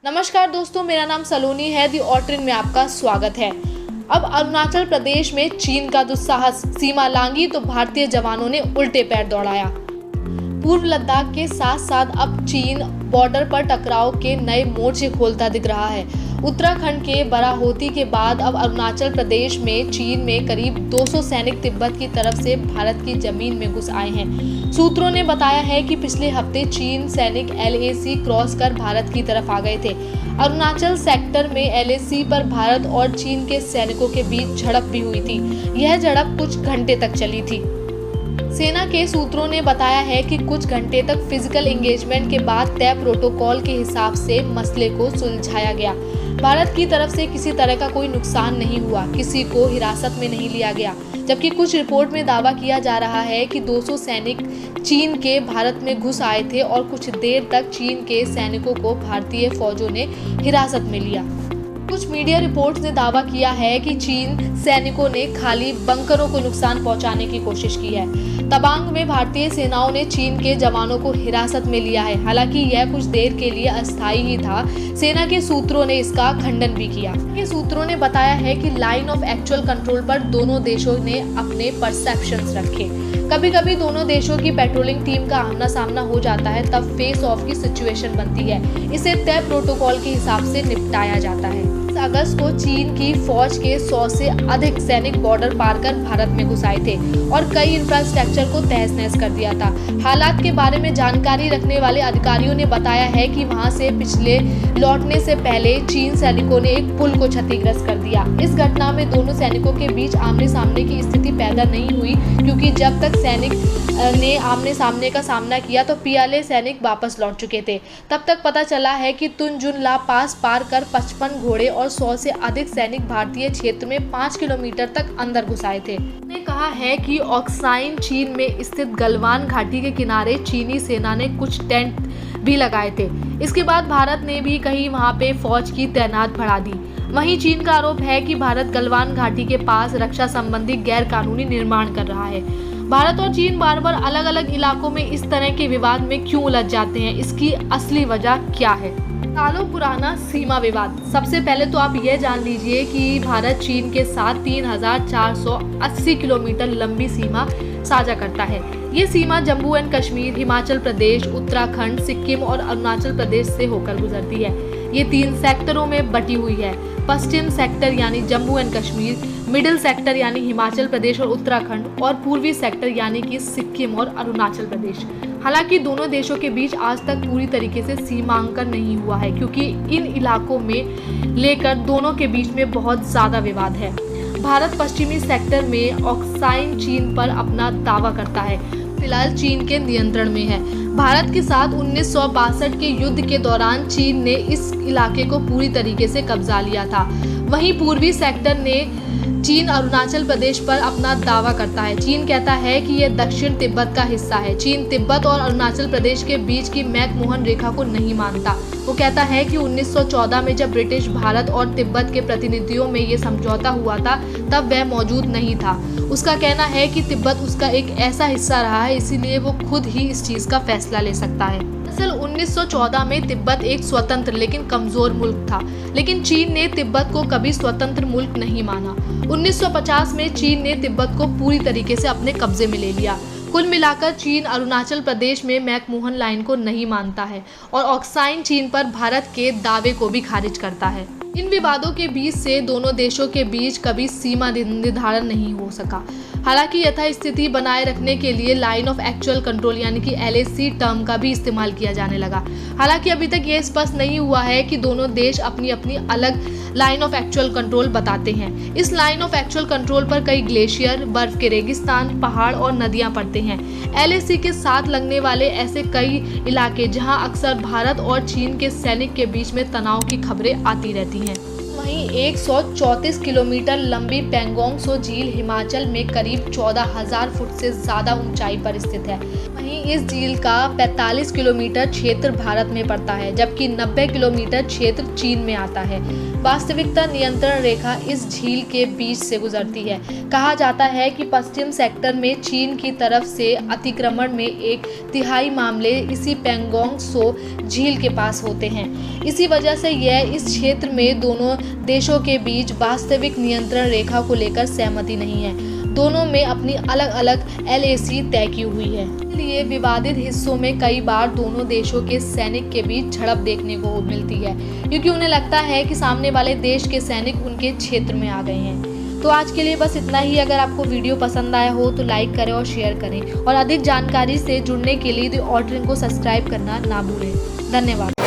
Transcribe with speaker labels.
Speaker 1: नमस्कार दोस्तों, मेरा नाम सलोनी है। दी ऑर्ट्रिन में आपका स्वागत है। अब अरुणाचल प्रदेश में चीन का दुस्साहस, सीमा लांघी तो भारतीय जवानों ने उल्टे पैर दौड़ाया। पूर्व लद्दाख के साथ साथ अब चीन बॉर्डर पर टकराव के नए मोर्चे खोलता दिख रहा है। उत्तराखंड के बराहोती के बाद अब अरुणाचल प्रदेश में चीन में करीब 200 सैनिक तिब्बत की तरफ से भारत की जमीन में घुस आए हैं। सूत्रों ने बताया है कि पिछले हफ्ते चीन सैनिक LAC क्रॉस कर भारत की तरफ आ गए थे। अरुणाचल सेक्टर में LAC पर भारत और चीन के सैनिकों के बीच झड़प भी हुई थी। यह झड़प कुछ घंटे तक चली थी। सेना के सूत्रों ने बताया है कि कुछ घंटे तक फिजिकल एंगेजमेंट के बाद तय प्रोटोकॉल के हिसाब से मसले को सुलझाया गया। भारत की तरफ से किसी तरह का कोई नुकसान नहीं हुआ, किसी को हिरासत में नहीं लिया गया, जबकि कुछ रिपोर्ट में दावा किया जा रहा है कि 200 सैनिक चीन के भारत में घुस आए थे और कुछ देर तक चीन के सैनिकों को भारतीय फौजों ने हिरासत में लिया। कुछ मीडिया रिपोर्ट्स ने दावा किया है कि चीन सैनिकों ने खाली बंकरों को नुकसान पहुंचाने की कोशिश की है। तवांग में भारतीय सेनाओं ने चीन के जवानों को हिरासत में लिया है। हालांकि यह कुछ देर के लिए अस्थायी ही था। सेना के सूत्रों ने इसका खंडन भी किया। ये सूत्रों ने बताया है कि लाइन ऑफ एक्चुअल कंट्रोल पर दोनों देशों ने अपने परसेप्शंस रखे। कभी कभी दोनों देशों की पेट्रोलिंग टीम का आमना सामना हो जाता है, तब फेस ऑफ की सिचुएशन बनती है। इसे तय प्रोटोकॉल के हिसाब से निपटाया जाता है। अगस्त को चीन की फौज के 100 से अधिक सैनिक बॉर्डर पार कर भारत में घुस आए थे और कई इंफ्रास्ट्रक्चर को तहस नहस कर दिया था। हालात के बारे में जानकारी रखने वाले अधिकारियों ने बताया है कि वहां से पिछले लौटने से पहले चीन सैनिकों ने एक पुल को क्षतिग्रस्त कर दिया। इस घटना में दोनों सैनिकों के बीच आमने सामने की स्थिति पैदा नहीं हुई, क्योंकि जब तक सैनिक ने आमने सामने का सामना किया तो PLA सैनिक वापस लौट चुके थे। तब तक पता चला है कि तुनजुन ला पास पार कर 55 घोड़े और 100 से अधिक सैनिक भारतीय क्षेत्र में 5 किलोमीटर तक अंदर घुस आए थे। उन्होंने कहा है कि ऑक्साइन चीन में स्थित गलवान घाटी के किनारे चीनी सेना ने कुछ टेंट भी लगाए थे। इसके बाद भारत ने भी कहीं वहां पे फौज की तैनात बढ़ा दी। वहीं चीन का आरोप है कि भारत गलवान घाटी के पास रक्षा संबंधी गैर कानूनी निर्माण कर रहा है। भारत और चीन बार बार अलग अलग इलाकों में इस तरह के विवाद में क्यों उलझ जाते हैं, इसकी असली वजह क्या है? सालों पुराना सीमा विवाद। सबसे पहले तो आप यह जान लीजिए कि भारत चीन के साथ 3480 किलोमीटर लंबी सीमा साझा करता है। ये सीमा जम्मू एंड कश्मीर, हिमाचल प्रदेश, उत्तराखंड, सिक्किम और अरुणाचल प्रदेश से होकर गुजरती है। ये 3 सेक्टरों में बटी हुई है। पश्चिम सेक्टर यानी Jammu and Kashmir, middle sector यानी हिमाचल प्रदेश और उत्तराखंड, और पूर्वी सेक्टर यानी कि सिक्किम और अरुणाचल प्रदेश। हालांकि दोनों देशों के बीच आज तक पूरी तरीके से सीमांकन नहीं हुआ है, क्योंकि इन इलाकों में लेकर दोनों के बीच में बहुत ज़्यादा विवाद है। भारत पश्चिमी सेक्टर में ऑक्साइन चीन पर अपना दावा करता है, फिलहाल चीन के नियंत्रण में है। भारत के साथ 1962 के युद्ध के दौरान चीन ने इस इलाके को पूरी तरीके से कब्जा लिया था। वहीं पूर्वी सेक्टर ने चीन अरुणाचल प्रदेश पर अपना दावा करता है। चीन कहता है कि यह दक्षिण तिब्बत का हिस्सा है। चीन तिब्बत और अरुणाचल प्रदेश के बीच की मैकमोहन रेखा को नहीं मानता। वो कहता है कि 1914 में जब ब्रिटिश भारत और तिब्बत के प्रतिनिधियों में ये समझौता हुआ था, तब वह मौजूद नहीं था। उसका कहना है कि तिब्बत उसका एक ऐसा हिस्सा रहा है, इसीलिए वो खुद ही इस चीज का फैसला ले सकता है। दरअसल 1914 में तिब्बत एक स्वतंत्र लेकिन कमजोर मुल्क था, लेकिन चीन ने तिब्बत को कभी स्वतंत्र मुल्क नहीं माना। 1950 में चीन ने तिब्बत को पूरी तरीके से अपने कब्जे में ले लिया। कुल मिलाकर चीन अरुणाचल प्रदेश में मैकमोहन लाइन को नहीं मानता है और ऑक्साइन चीन पर भारत के दावे को भी खारिज करता है। इन विवादों के बीच से दोनों देशों के बीच कभी सीमा निर्धारण नहीं हो सका। हालांकि यथास्थिति बनाए रखने के लिए लाइन ऑफ एक्चुअल कंट्रोल यानी कि LAC टर्म का भी इस्तेमाल किया जाने लगा। हालांकि अभी तक ये स्पष्ट नहीं हुआ है कि दोनों देश अपनी अपनी अलग लाइन ऑफ एक्चुअल कंट्रोल बताते हैं। इस लाइन ऑफ एक्चुअल कंट्रोल पर कई ग्लेशियर, बर्फ के रेगिस्तान, पहाड़ और नदियां पड़ते हैं। LAC के साथ लगने वाले ऐसे कई इलाके जहां अक्सर भारत और चीन के सैनिक के बीच में तनाव की खबरें आती रहती हैं। वहीं 134 किलोमीटर लंबी पेंगोंग सो झील हिमाचल में करीब 14,000 फुट से ज्यादा ऊंचाई पर स्थित है। वहीं इस झील का 45 किलोमीटर क्षेत्र भारत में पड़ता है, जबकि 90 किलोमीटर क्षेत्र चीन में आता है। वास्तविकता नियंत्रण रेखा इस झील के बीच से गुजरती है। कहा जाता है कि पश्चिम सेक्टर में चीन की तरफ से अतिक्रमण में 1/3 मामले इसी पैंगोंग त्सो झील के पास होते हैं। इसी वजह से यह इस क्षेत्र में दोनों देशों के बीच वास्तविक नियंत्रण रेखा को लेकर सहमति नहीं है। दोनों में अपनी अलग अलग LAC तय की हुई है। इसलिए विवादित हिस्सों में कई बार दोनों देशों के सैनिक के बीच झड़प देखने को मिलती है, क्योंकि उन्हें लगता है कि सामने वाले देश के सैनिक उनके क्षेत्र में आ गए हैं। तो आज के लिए बस इतना ही। अगर आपको वीडियो पसंद आया हो तो लाइक करें और शेयर करें, और अधिक जानकारी से जुड़ने के लिए द ऑर्डरिंग को सब्सक्राइब करना ना भूलें। धन्यवाद।